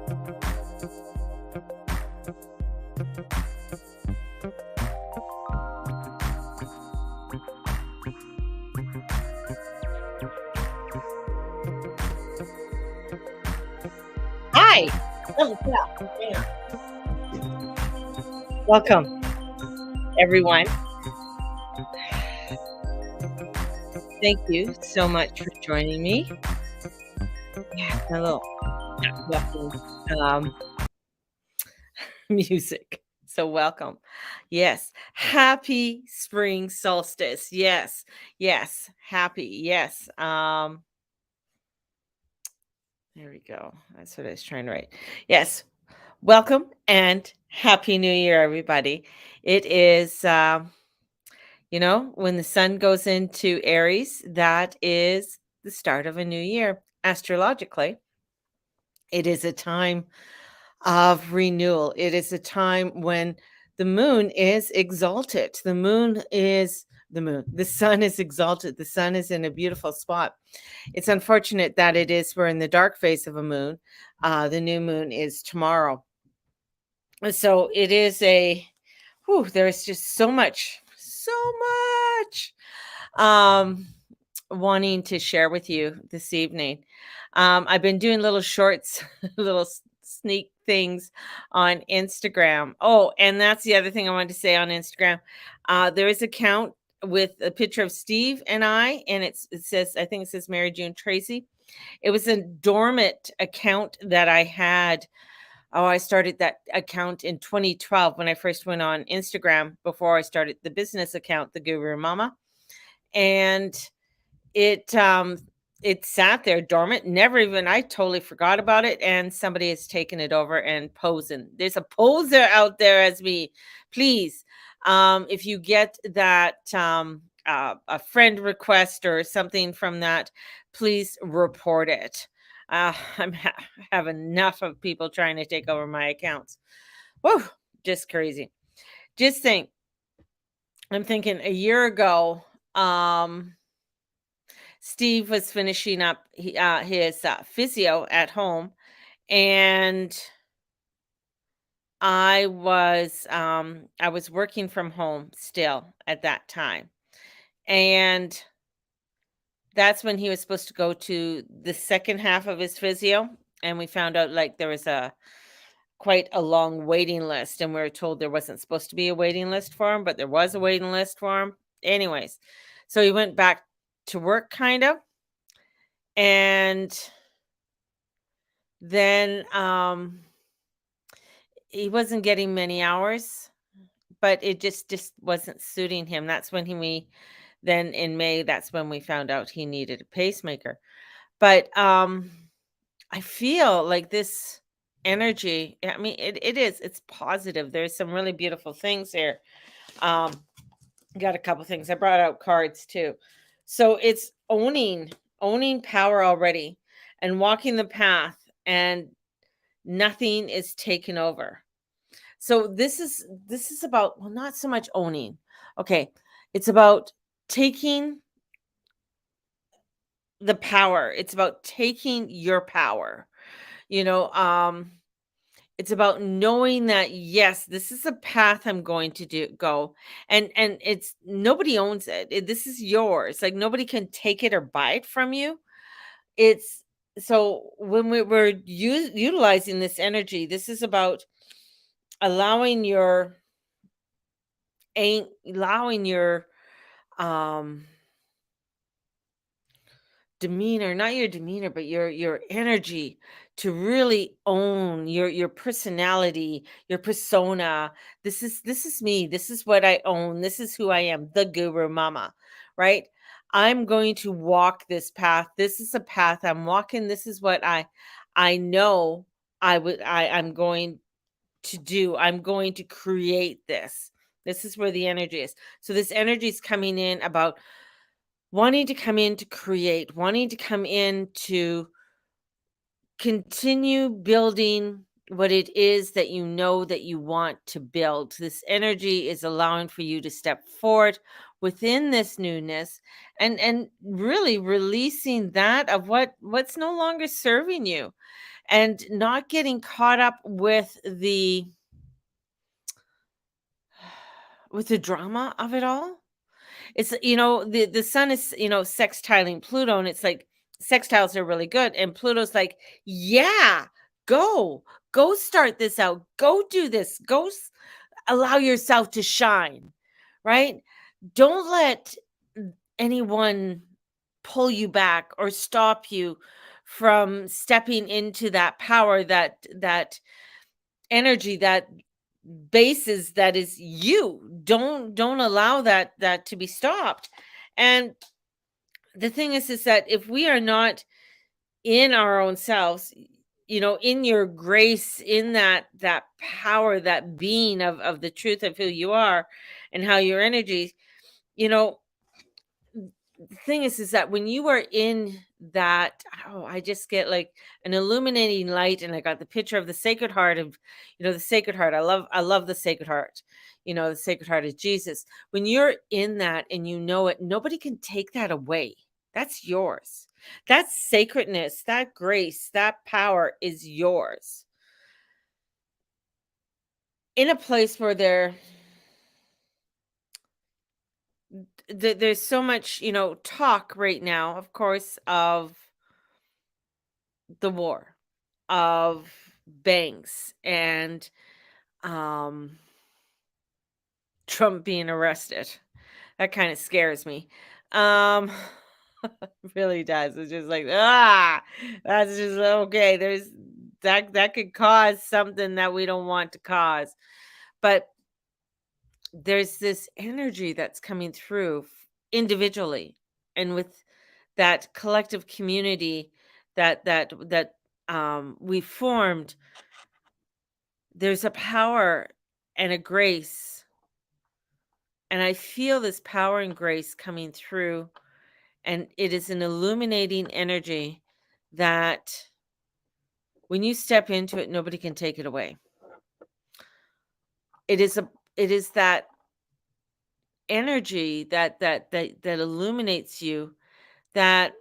Hi. Oh, yeah. Hang on. Welcome, everyone. Thank you so much for joining me. Yeah, my little welcome music. So welcome. Yes. Happy spring solstice. Yes. Yes. Happy. Yes. There we go. That's what I was trying to write. Yes. Welcome and happy new year, everybody. It is when the sun goes into Aries, that is the start of a new year. Astrologically, it is a time of renewal. It is a time when the moon is exalted. The sun is exalted. The sun is in a beautiful spot. It's unfortunate that we're in the dark phase of a moon. The new moon is tomorrow. So it is there's just so much um wanting to share with you this evening. I've been doing little shorts, little sneak things on Instagram. Oh, and that's the other thing I wanted to say on Instagram. There is an account with a picture of Steve and I, and it says, I think it says Mary June Tracy. It was a dormant account that I had. Oh, I started that account in 2012 when I first went on Instagram before I started the business account, the Guru Mama. And it it sat there dormant, never even I totally forgot about it, and somebody has taken it over and posing. There's a poser out there as me. Please, if you get that a friend request or something from that, please report it. Have enough of people trying to take over my accounts. Whoa, just crazy. Just think, I'm thinking a year ago, Steve was finishing up his physio at home, and I was working from home still at that time, and that's when he was supposed to go to the second half of his physio, and we found out like there was a quite a long waiting list, and we were told there wasn't supposed to be a waiting list for him, but there was a waiting list for him. Anyways, so he went back to work kind of, and then he wasn't getting many hours, but it just wasn't suiting him. That's when we then in May, that's when we found out he needed a pacemaker. But I feel like this energy, I mean, it's positive. There's some really beautiful things here. Um, got a couple things. I brought out cards too. So it's owning power already and walking the path, and nothing is taken over. So this is about, well, not so much owning. Okay. It's about taking the power. It's about taking your power. You know, it's about knowing that yes, this is a path I'm going to go, and it's nobody owns it. This is yours. Like nobody can take it or buy it from you. It's so when we're utilizing this energy, this is about allowing your allowing your um demeanor, not your demeanor, but your energy to really own your personality, your persona. This is me. This is what I own. This is who I am, the Guru Mama, right? I'm going to walk this path. This is a path I'm walking. This is what I know I'm going to do. I'm going to create this. This is where the energy is. So this energy is coming in about wanting to come in to create, wanting to come in to continue building what it is that you know that you want to build. This energy is allowing for you to step forward within this newness, and really releasing that of what's no longer serving you. and not getting caught up with the drama of it all. It's, the sun is, sextiling Pluto, and it's like sextiles are really good. And Pluto's like, yeah, go, go start this out. Go do this. Allow yourself to shine, right? Don't let anyone pull you back or stop you from stepping into that power, that energy, that basis that is you. Don't allow that to be stopped. And the thing is that if we are not in our own selves, in your grace, in that power, that being of the truth of who you are and how your energy, you know the thing is that when you are in that, oh, I just get like an illuminating light, and I got the picture of the Sacred Heart of, the Sacred Heart. I love the Sacred Heart. The Sacred Heart is Jesus. When you're in that and you know it, nobody can take that away. That's yours. That sacredness, that grace, that power is yours. In a place where there's so much, talk right now, of course, of the war, of banks, and um Trump being arrested. That kind of scares me. Um really does. It's just like, that's just okay. There's that could cause something that we don't want to cause. But there's this energy that's coming through individually, and with that collective community that we formed. There's a power and a grace, and I feel this power and grace coming through, and it is an illuminating energy that when you step into it, nobody can take it away. It is that energy that illuminates you, that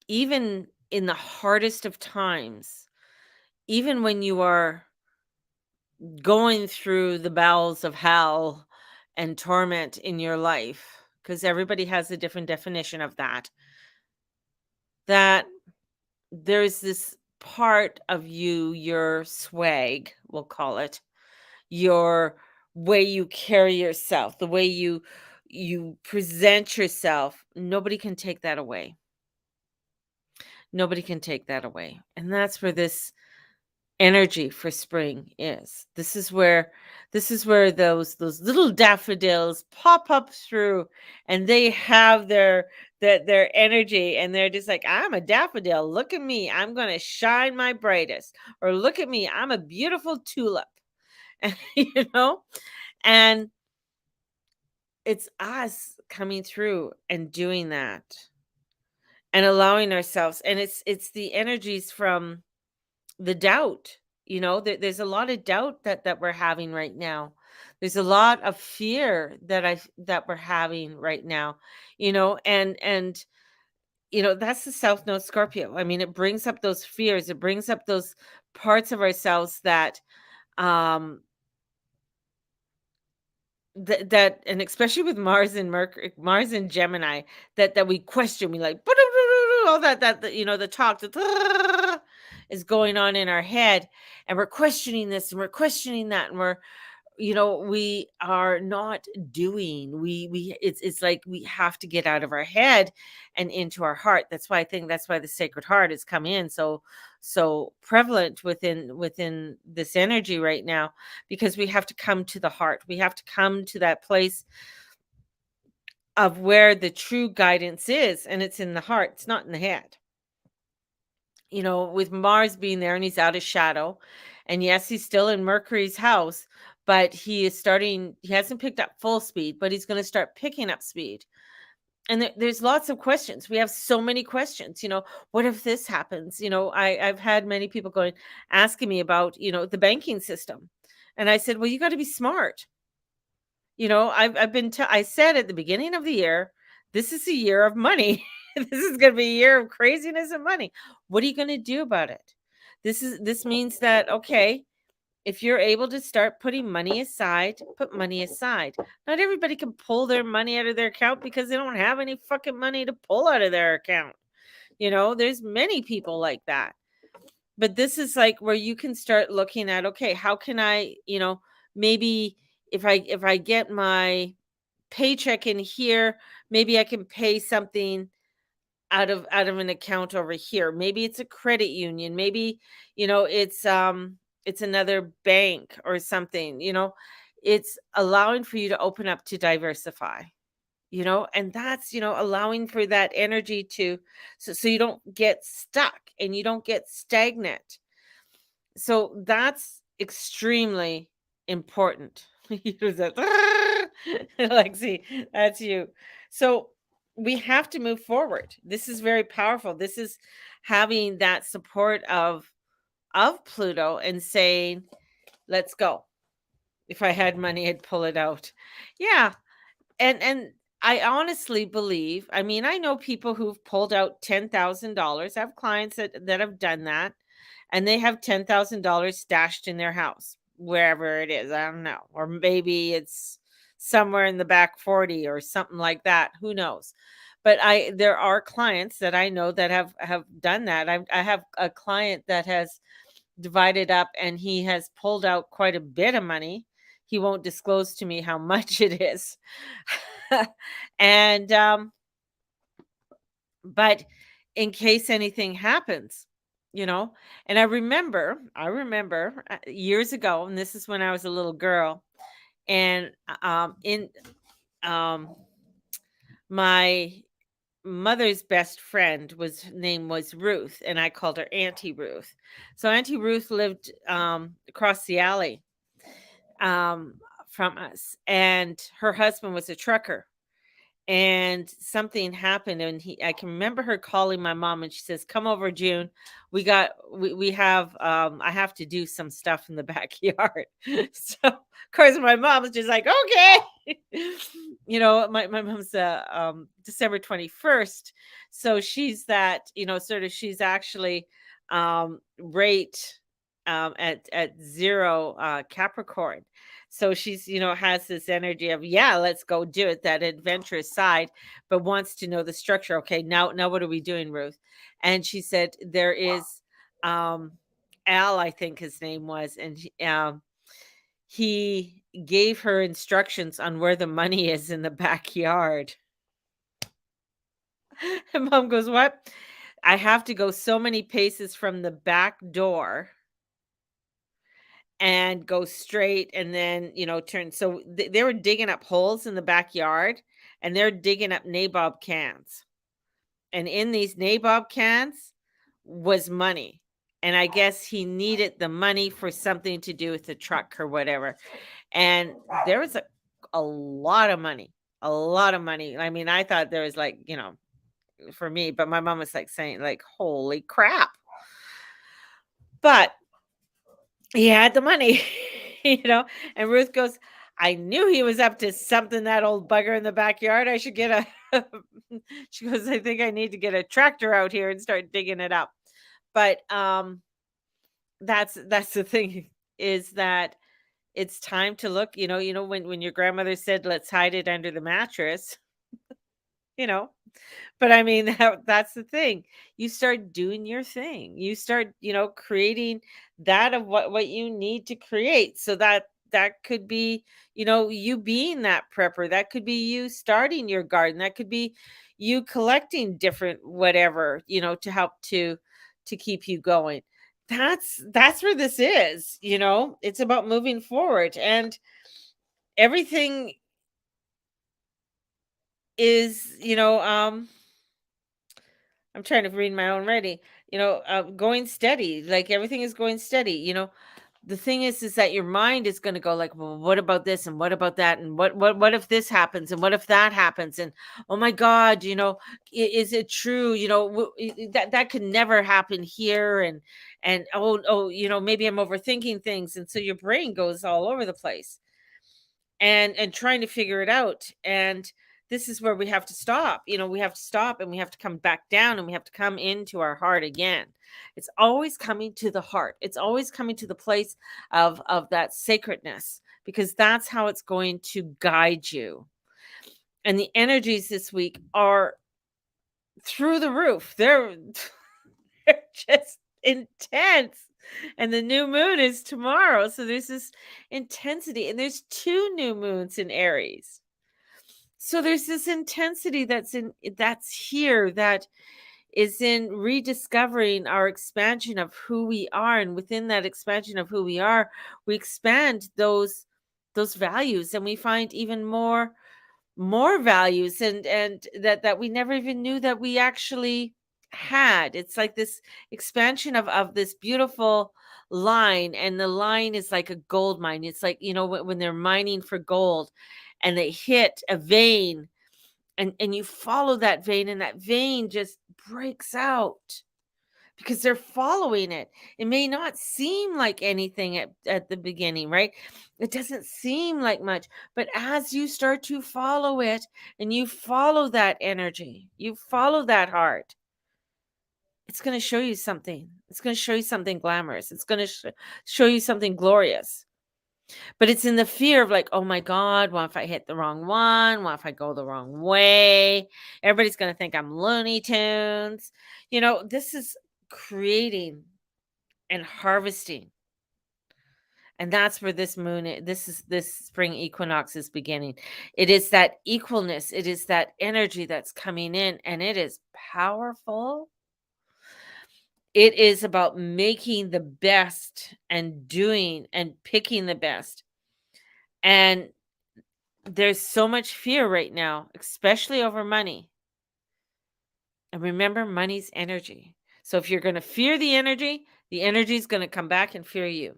even in the hardest of times, even when you are going through the bowels of hell and torment in your life, because everybody has a different definition of that there's this part of you, your swag, we'll call it, your way you carry yourself, the way you present yourself. Nobody can take that away. Nobody can take that away. And that's where this energy for spring is. This is where those little daffodils pop up through, and they have their energy, and they're just like, I'm a daffodil. Look at me. I'm going to shine my brightest. Or look at me. I'm a beautiful tulip. And and it's us coming through and doing that, and allowing ourselves, and it's the energies from the doubt. There's a lot of doubt that we're having right now. There's a lot of fear that we're having right now. And that's the South Node Scorpio. I mean, it brings up those fears. It brings up those parts of ourselves that um that and especially with Mars and Mercury, Mars and Gemini, that we question. We like all that the talk that is going on in our head, and we're questioning this and we're questioning that, and we are not doing. It's like we have to get out of our head and into our heart. That's why the Sacred Heart has come in so prevalent within this energy right now, because we have to come to the heart. We have to come to that place of where the true guidance is, and it's in the heart. It's not in the head. With Mars being there, and he's out of shadow, and yes, he's still in Mercury's house, but he hasn't picked up full speed, but he's going to start picking up speed. And there's lots of questions. We have so many questions. What if this happens? I've had many people asking me about, the banking system. And I said, well, you got to be smart. I said at the beginning of the year, this is a year of money. This is going to be a year of craziness and money. What are you going to do about it? This means that, okay, if you're able to start putting money aside, put money aside. Not everybody can pull their money out of their account because they don't have any fucking money to pull out of their account. There's many people like that. But this is like where you can start looking at, okay, how can I, maybe if I get my paycheck in here, maybe I can pay something out of an account over here. Maybe it's a credit union, maybe, it's another bank or something. It's allowing for you to open up to diversify, and that's, allowing for that energy to, so you don't get stuck and you don't get stagnant. So that's extremely important. You do that. Lexi, that's you. So we have to move forward. This is very powerful. This is having that support of Pluto and saying, "Let's go." If I had money, I'd pull it out. Yeah, and I honestly believe. I mean, I know people who've pulled out $10,000. I have clients that have done that, and they have $10,000 stashed in their house, wherever it is. I don't know. Or maybe it's somewhere in the back 40 or something like that. Who knows? But there are clients that I know that have done that. I have a client that has divided up and he has pulled out quite a bit of money. He won't disclose to me how much it is. And but in case anything happens, you know. And I remember years ago, and this is when I was a little girl, and in um my mother's best friend was name was Ruth, and I called her Auntie Ruth. So Auntie Ruth lived across the alley um from us, and her husband was a trucker, and something happened, and I can remember her calling my mom, and she says, "Come over, June. We have I have to do some stuff in the backyard." So of course my mom was just like, "Okay." My mom's December 21st. So she's that, sort of, she's actually rate at zero Capricorn. So she's, has this energy of, yeah, let's go do it, that adventurous side, but wants to know the structure. Okay, now what are we doing, Ruth? And she said there is um Al, I think his name was, and he gave her instructions on where the money is in the backyard. And mom goes, "What?" "I have to go so many paces from the back door and go straight and then, turn." So they were digging up holes in the backyard, and they're digging up nabob cans. And in these nabob cans was money. And I guess he needed the money for something to do with the truck or whatever. And there was a lot of money. A lot of money. I mean, I thought there was, like, for me, but my mom was like saying, like, holy crap. But he had the money, and Ruth goes, "I knew he was up to something, that old bugger in the backyard. I should get a." She goes, "I think I need to get a tractor out here and start digging it up." But that's the thing, is that it's time to look, when your grandmother said, "Let's hide it under the mattress," you know. But I mean, that's the thing. You start doing your thing. You start, creating that of what you need to create. So that could be, you being that prepper. That could be you starting your garden. That could be you collecting different whatever, to help to keep you going. That's where this is, It's about moving forward, and everything is, I'm trying to read my own writing. Going steady. Like, everything is going steady. The thing is that your mind is going to go like, well, what about this and what about that, and what if this happens and what if that happens, and oh my God, is it true? That could never happen here, and oh, maybe I'm overthinking things, and so your brain goes all over the place and trying to figure it out. And this is where we have to stop. We have to stop and we have to come back down and we have to come into our heart again. It's always coming to the heart. It's always coming to the place of that sacredness, because that's how it's going to guide you. And the energies this week are through the roof. They're just intense. And the new moon is tomorrow. So there's this intensity, and there's two new moons in Aries. So there's this intensity that's here, that is in rediscovering our expansion of who we are. And within that expansion of who we are, we expand those values, and we find even more values, and that we never even knew that we actually had. It's like this expansion of this beautiful line, and the line is like a gold mine. It's like, when they're mining for gold and they hit a vein, and you follow that vein, and that vein just breaks out because they're following it. It may not seem like anything at the beginning, right? It doesn't seem like much, but as you start to follow it, and you follow that energy, you follow that heart, it's going to show you something. It's going to show you something glamorous. It's going to show you something glorious. But it's in the fear of like, oh my God, what if I hit the wrong one? What if I go the wrong way? Everybody's going to think I'm Looney Tunes. This is creating and harvesting. And that's where this this spring equinox is beginning. It is that equalness. It is that energy that's coming in, and it is powerful. It is about making the best and doing and picking the best. And there's so much fear right now, especially over money. And remember, money's energy. So if you're going to fear the energy is going to come back and fear you.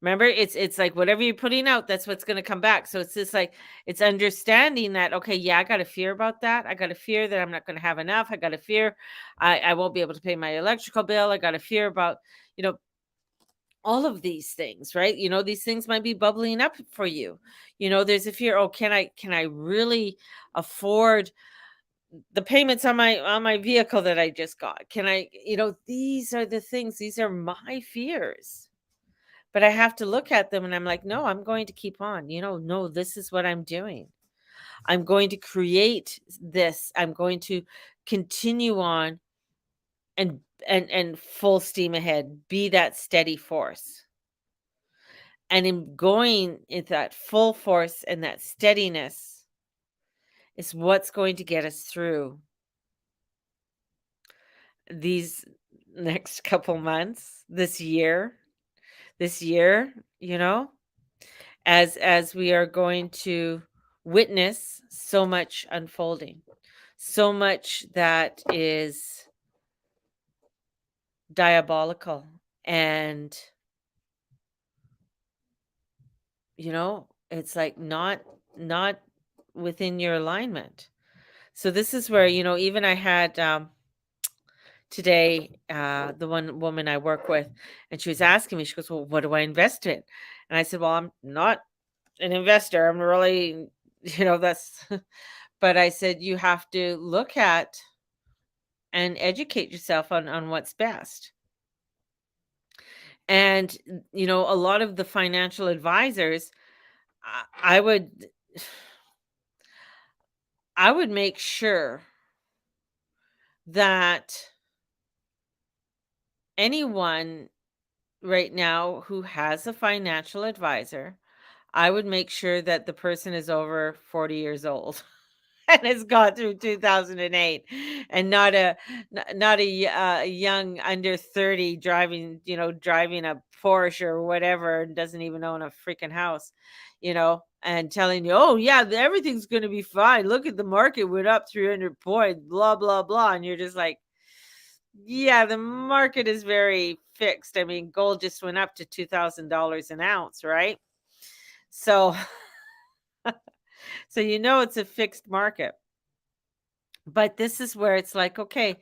Remember, it's like whatever you're putting out, that's what's going to come back. So it's just like, it's understanding that, okay, yeah, I got to fear about that. I got to fear that I'm not going to have enough. I got to fear I won't be able to pay my electrical bill. I got to fear about, all of these things, right? These things might be bubbling up for you. There's a fear, oh, can I really afford the payments on my vehicle that I just got? Can I, these are the things, these are my fears. But I have to look at them and I'm like, no, I'm going to keep on. No, this is what I'm doing. I'm going to create this. I'm going to continue on and full steam ahead, be that steady force. And in going into that full force and that steadiness is what's going to get us through these next couple months, this year, as we are going to witness so much unfolding, so much that is diabolical, and it's like not within your alignment. So this is where, even I had today, the one woman I work with, and she was asking me, she goes, well, what do I invest in? And I said, well, I'm not an investor. I'm really, that's, but I said, you have to look at and educate yourself on what's best. And, a lot of the financial advisors, I would, I would make sure that anyone right now who has a financial advisor, I would make sure that the person is over 40 years old and has gone through 2008, and not a young under 30 driving a Porsche or whatever, and doesn't even own a freaking house, and telling you, oh yeah, everything's going to be fine. Look at the market went up 300 points, blah, blah, blah. And you're just like, yeah, the market is very fixed. I mean, gold just went up to $2,000 an ounce, right? So, so it's a fixed market. But this is where it's like, okay,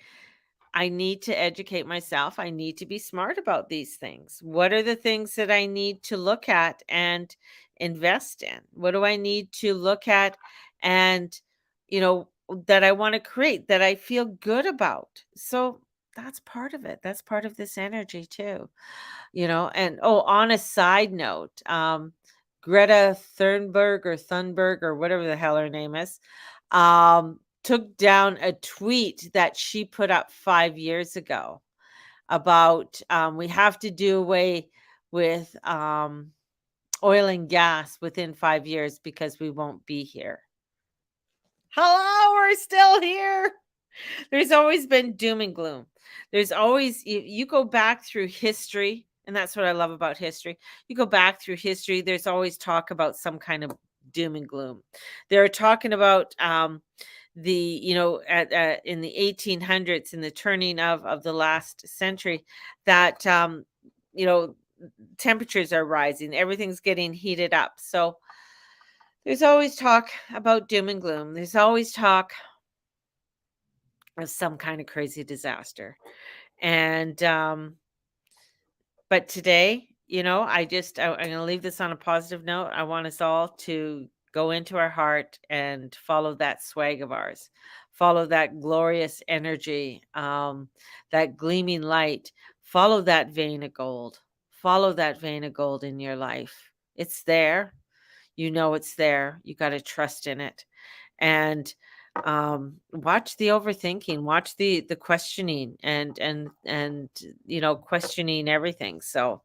I need to educate myself. I need to be smart about these things. What are the things that I need to look at and invest in? What do I need to look at and, you know, that I want to create, that I feel good about. So that's part of it. That's part of this energy too, And oh, on a side note, Greta Thunberg or whatever the hell her name is, took down a tweet that she put up 5 years ago about we have to do away with oil and gas within 5 years because we won't be here. Hello, we're still here. There's always been doom and gloom. There's always, you go back through history, and that's what I love about history. You go back through history, there's always talk about some kind of doom and gloom. They're talking about in the 1800s, in the turning of the last century, that you know temperatures are rising, everything's getting heated up. So there's always talk about doom and gloom. There's always talk of some kind of crazy disaster. And but today, I'm going to leave this on a positive note. I want us all to go into our heart and follow that swag of ours. Follow that glorious energy, that gleaming light. Follow that vein of gold. Follow that vein of gold in your life. It's there. You know it's there. You got to trust in it. And watch the overthinking, watch the questioning, and questioning everything. So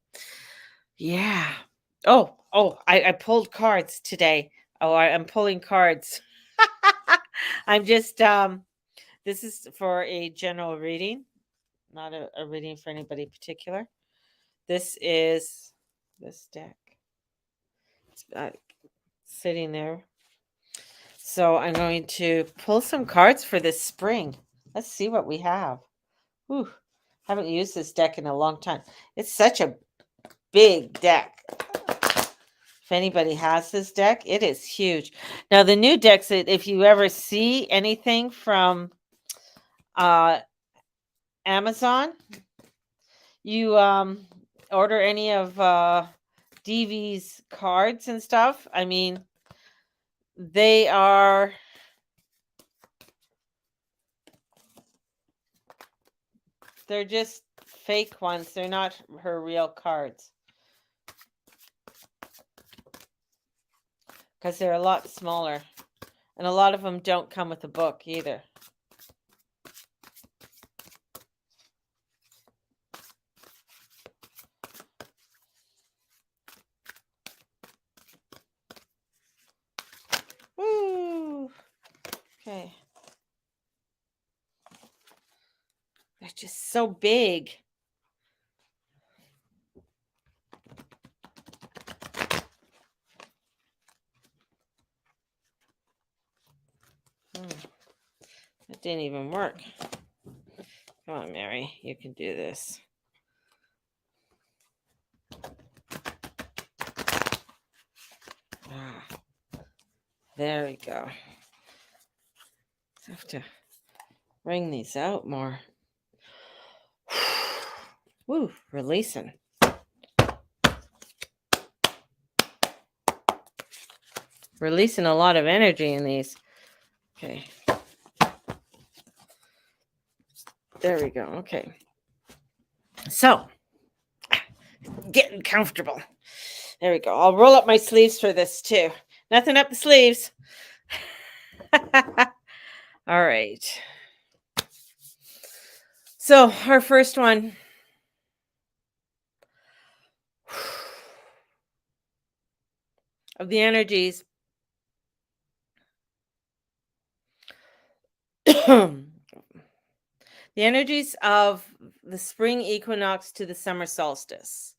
yeah. I pulled cards today. I'm pulling cards. I'm just this is for a general reading, not a reading for anybody particular. This is this deck. It's sitting there. So I'm going to pull some cards for this spring. Let's see what we have. Whew. Haven't used this deck in a long time. It's such a big deck. If anybody has this deck, it is huge. Now the new decks, if you ever see anything from Amazon, you order any of DV's cards and stuff. I mean, they're just fake ones. They're not her real cards. Because they're a lot smaller. And a lot of them don't come with a book either. Woo! Okay. They're just so big. It didn't even work. Come on, Mary. You can do this. There we go. I have to wring these out more. Woo, releasing. Releasing a lot of energy in these. Okay. There we go. Okay. So, getting comfortable. There we go. I'll roll up my sleeves for this too. Nothing up the sleeves. All right. So, our first one. Of the energies. The energies of the spring equinox to the summer solstice.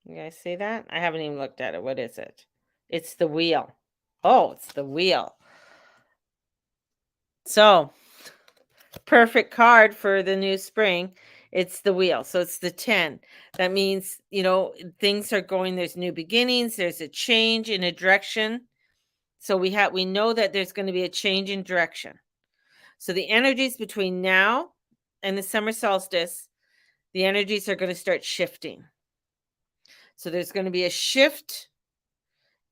You guys see that? I haven't even looked at it. What is it? It's the wheel. Oh, it's the wheel. So, perfect card for the new spring. It's the wheel. So it's the 10. That means, things are going, there's new beginnings, there's a change in a direction. So we know that there's going to be a change in direction. So the energies between now and the summer solstice, the energies are going to start shifting. So there's going to be a shift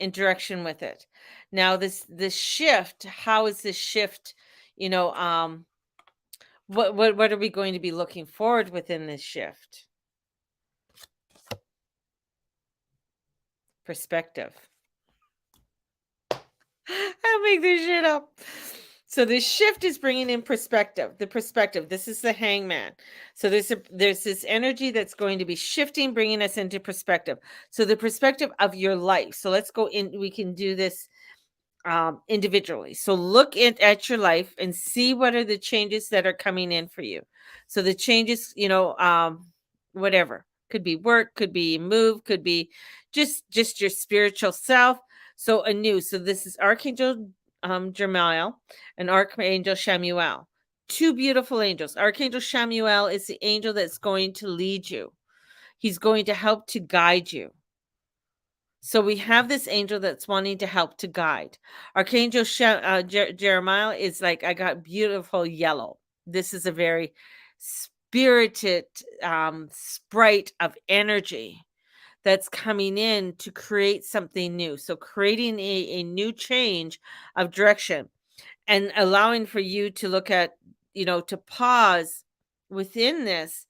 in direction with it. Now this shift, how is this shift, you know, what are we going to be looking forward within this shift? Perspective. I make this shit up. So this shift is bringing in perspective. The perspective. This is the hangman. So there's this energy that's going to be shifting, bringing us into perspective. So the perspective of your life. So let's go in. We can do this individually. So look at your life and see what are the changes that are coming in for you. So the changes, whatever, could be work, could be move, could be just your spiritual self. So anew. So this is Archangel Jermiel and Archangel Shamuel. Two beautiful angels. Archangel Shamuel is the angel that's going to lead you. He's going to help to guide you. So we have this angel that's wanting to help to guide. Archangel Jeremiah is like, I got beautiful yellow. This is a very spirited sprite of energy that's coming in to create something new. So creating a new change of direction and allowing for you to look at, to pause within this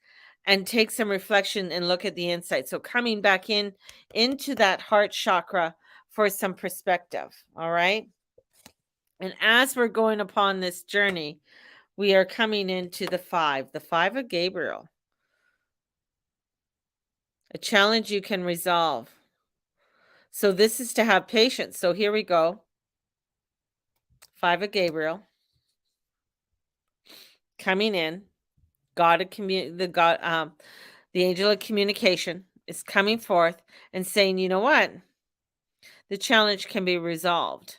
and take some reflection and look at the insight. So coming back into that heart chakra for some perspective. All right. And as we're going upon this journey, we are coming into the five of Gabriel, a challenge you can resolve. So this is to have patience. So here we go. Five of Gabriel coming in. The angel of communication is coming forth and saying, you know what? The challenge can be resolved.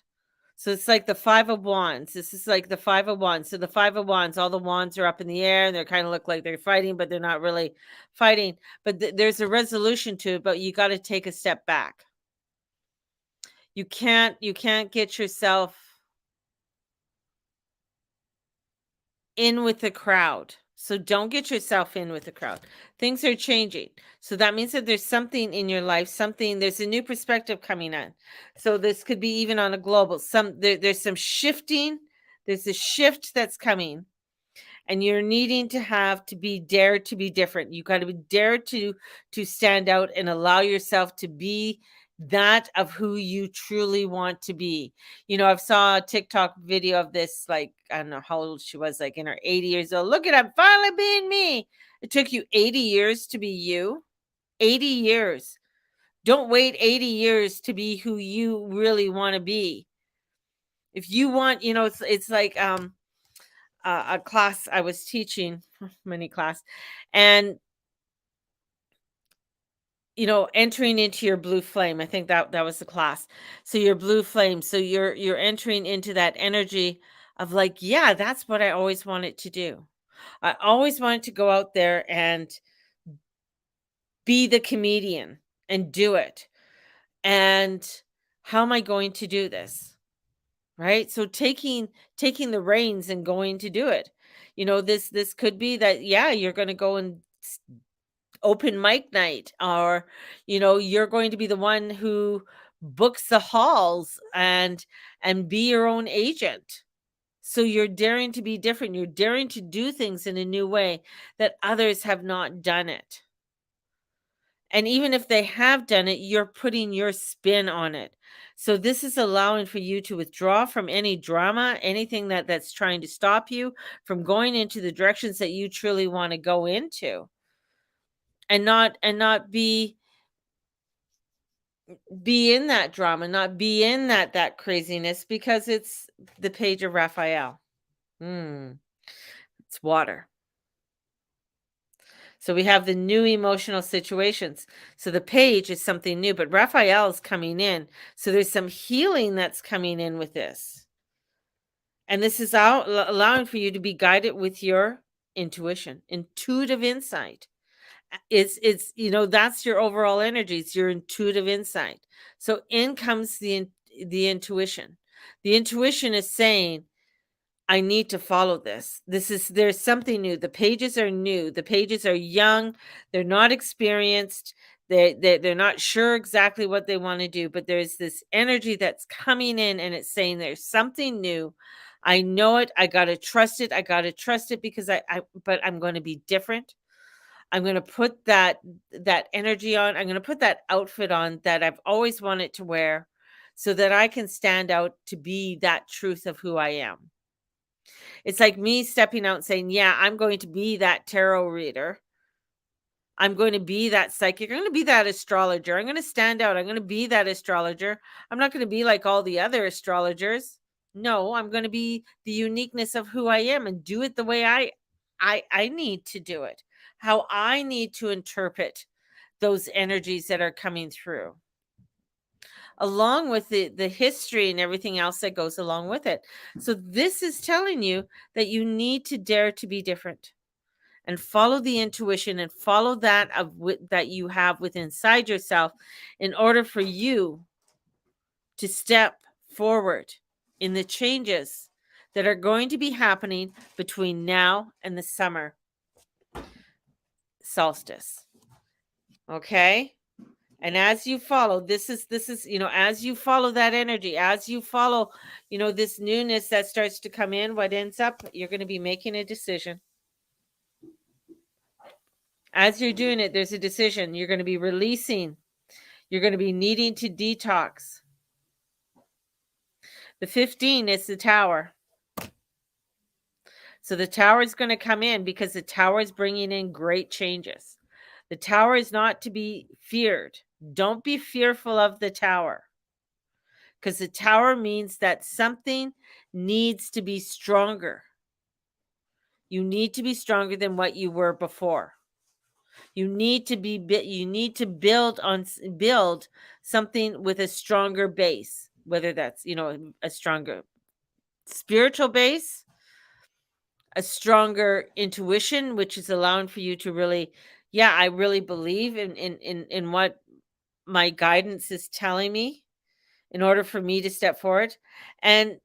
So it's like the Five of Wands. This is like the Five of Wands. So the Five of Wands, all the wands are up in the air and they kind of look like they're fighting, but they're not really fighting. But there's a resolution to it, but you got to take a step back. You can't get yourself in with the crowd. So don't get yourself in with the crowd. Things are changing. So that means that there's something in your life, there's a new perspective coming on. So this could be even on a global, there's some shifting. There's a shift that's coming. And you're needing to be dared to be different. You got to be dared to stand out and allow yourself to be that of who you truly want to be. I've saw a TikTok video of this, like, I don't know how old she was, like in her 80 years old. Look at, I'm finally being me. It took you 80 years to be you. 80 years. Don't wait 80 years to be who you really want to be. If you want, it's like a class I was teaching, mini class, and entering into your blue flame. I think that was the class. So your blue flame. So you're entering into that energy of like, yeah, that's what I always wanted to do. I always wanted to go out there and be the comedian and do it. And how am I going to do this? Right? So taking the reins and going to do it. This could be that, yeah, you're going to go and open mic night, or you're going to be the one who books the halls and be your own agent. So you're daring to be different. You're daring to do things in a new way that others have not done it. And even if they have done it, you're putting your spin on it. So this is allowing for you to withdraw from any drama, anything that's trying to stop you from going into the directions that you truly want to go into. And not be in that drama, not be in that craziness, because it's the page of Raphael. It's water. So we have the new emotional situations. So the page is something new, but Raphael is coming in. So there's some healing that's coming in with this. And this is allowing for you to be guided with your intuition, intuitive insight. It's that's your overall energy. It's your intuitive insight. So in comes the intuition. The intuition is saying, I need to follow this. There's something new. The pages are new. The pages are young. They're not experienced. They're not sure exactly what they want to do, but there's this energy that's coming in and it's saying there's something new. I know it. I got to trust it. I got to trust it because but I'm going to be different. I'm going to put that energy on. I'm going to put that outfit on that I've always wanted to wear so that I can stand out to be that truth of who I am. It's like me stepping out and saying, "Yeah, I'm going to be that tarot reader. I'm going to be that psychic. I'm going to be that astrologer. I'm going to stand out. I'm going to be that astrologer. I'm not going to be like all the other astrologers. No, I'm going to be the uniqueness of who I am and do it the way I need to do it. How I need to interpret those energies that are coming through, along with the history and everything else that goes along with it. So this is telling you that you need to dare to be different and follow the intuition and follow that you have within inside yourself in order for you to step forward in the changes that are going to be happening between now and the summer solstice. Okay? And as you follow, this is, as you follow that energy, as you follow, this newness that starts to come in, what ends up, you're going to be making a decision. As you're doing it, there's a decision. You're going to be releasing. You're going to be needing to detox. The 15 is the tower. So the tower is going to come in because the tower is bringing in great changes. The tower is not to be feared. Don't be fearful of the tower, because the tower means that something needs to be stronger. You need to be stronger than what you were before. You need to build something with a stronger base, whether that's, a stronger spiritual base, a stronger intuition, which is allowing for you to really, yeah, I really believe in what my guidance is telling me in order for me to step forward. And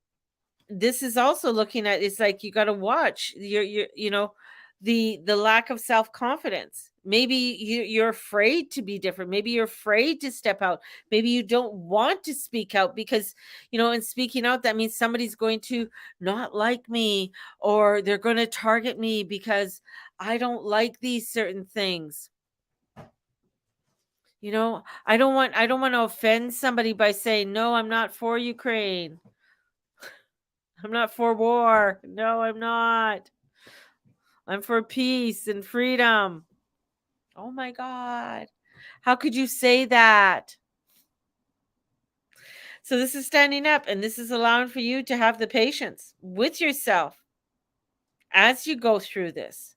this is also looking at, it's like you got to watch the lack of self-confidence. Maybe you're afraid to be different. Maybe you're afraid to step out. Maybe you don't want to speak out because, in speaking out, that means somebody's going to not like me, or they're going to target me because I don't like these certain things. I don't want to offend somebody by saying, no, I'm not for Ukraine. I'm not for war. No, I'm not. I'm for peace and freedom. Oh my God. How could you say that? So this is standing up, and this is allowing for you to have the patience with yourself as you go through this.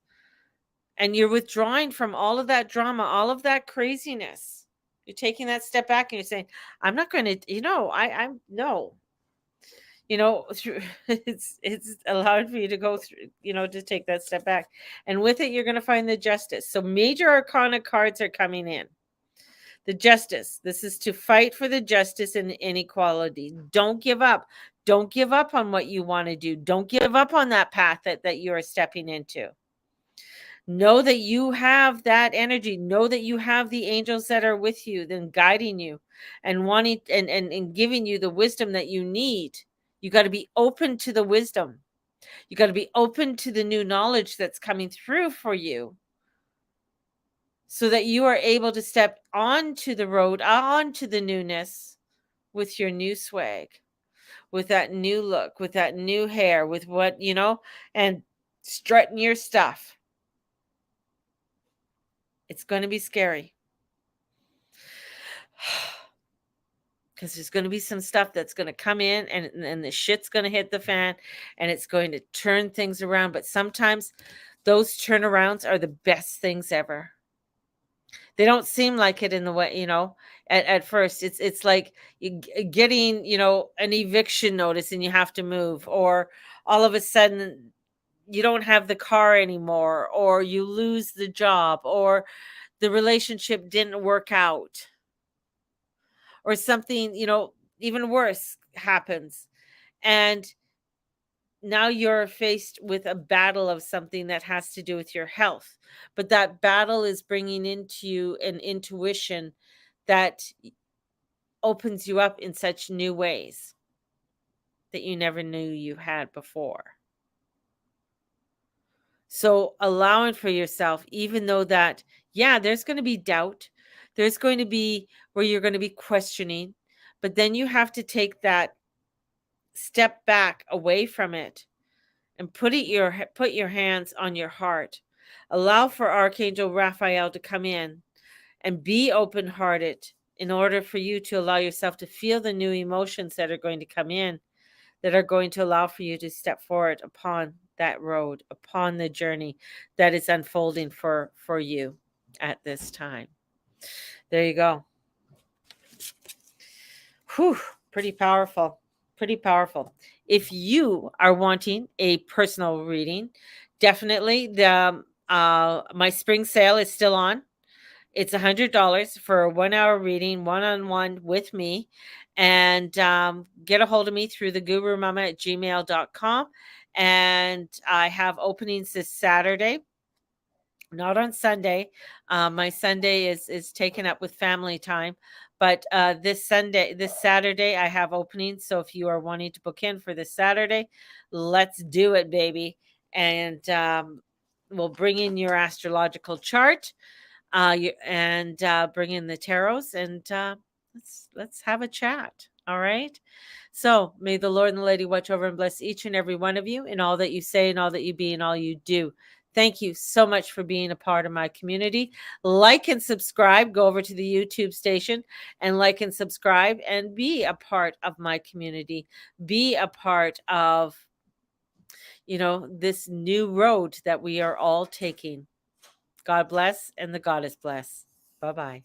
And you're withdrawing from all of that drama, all of that craziness. You're taking that step back and you're saying, I'm not going to, I'm no. It's allowed for you to go through, to take that step back. And with it, you're going to find the justice. So major arcana cards are coming in. The justice. This is to fight for the justice and inequality. Don't give up. Don't give up on what you want to do. Don't give up on that path that you are stepping into. Know that you have that energy. Know that you have the angels that are with you, then guiding you and wanting and giving you the wisdom that you need. You got to be open to the wisdom. You got to be open to the new knowledge that's coming through for you, so that you are able to step onto the road, onto the newness with your new swag, with that new look, with that new hair, with what, and strutting your stuff. It's going to be scary. Because there's going to be some stuff that's going to come in, and the shit's going to hit the fan, and it's going to turn things around. But sometimes those turnarounds are the best things ever. They don't seem like it in the way, at first. It's like getting, an eviction notice and you have to move, or all of a sudden you don't have the car anymore, or you lose the job, or the relationship didn't work out, or something, even worse happens. And now you're faced with a battle of something that has to do with your health, but that battle is bringing into you an intuition that opens you up in such new ways that you never knew you had before. So allowing for yourself, even though that, yeah, there's going to be doubt, there's going to be where you're going to be questioning, but then you have to take that step back away from it and put your hands on your heart. Allow for Archangel Raphael to come in and be open-hearted in order for you to allow yourself to feel the new emotions that are going to come in, that are going to allow for you to step forward upon that road, upon the journey that is unfolding for you at this time. There you go. Whew, pretty powerful. Pretty powerful. If you are wanting a personal reading, definitely the my spring sale is still on. It's $100 for a 1-hour reading, one-on-one with me. And get a hold of me through the gurumama@gmail.com. And I have openings this Saturday, not on Sunday. My Sunday is taken up with family time. But this Saturday, I have openings. So if you are wanting to book in for this Saturday, let's do it, baby. And we'll bring in your astrological chart and bring in the tarots, and let's have a chat. All right. So may the Lord and the Lady watch over and bless each and every one of you in all that you say and all that you be and all you do. Thank you so much for being a part of my community. Like and subscribe. Go over to the YouTube station and like and subscribe and be a part of my community. Be a part of, this new road that we are all taking. God bless and the goddess bless. Bye-bye.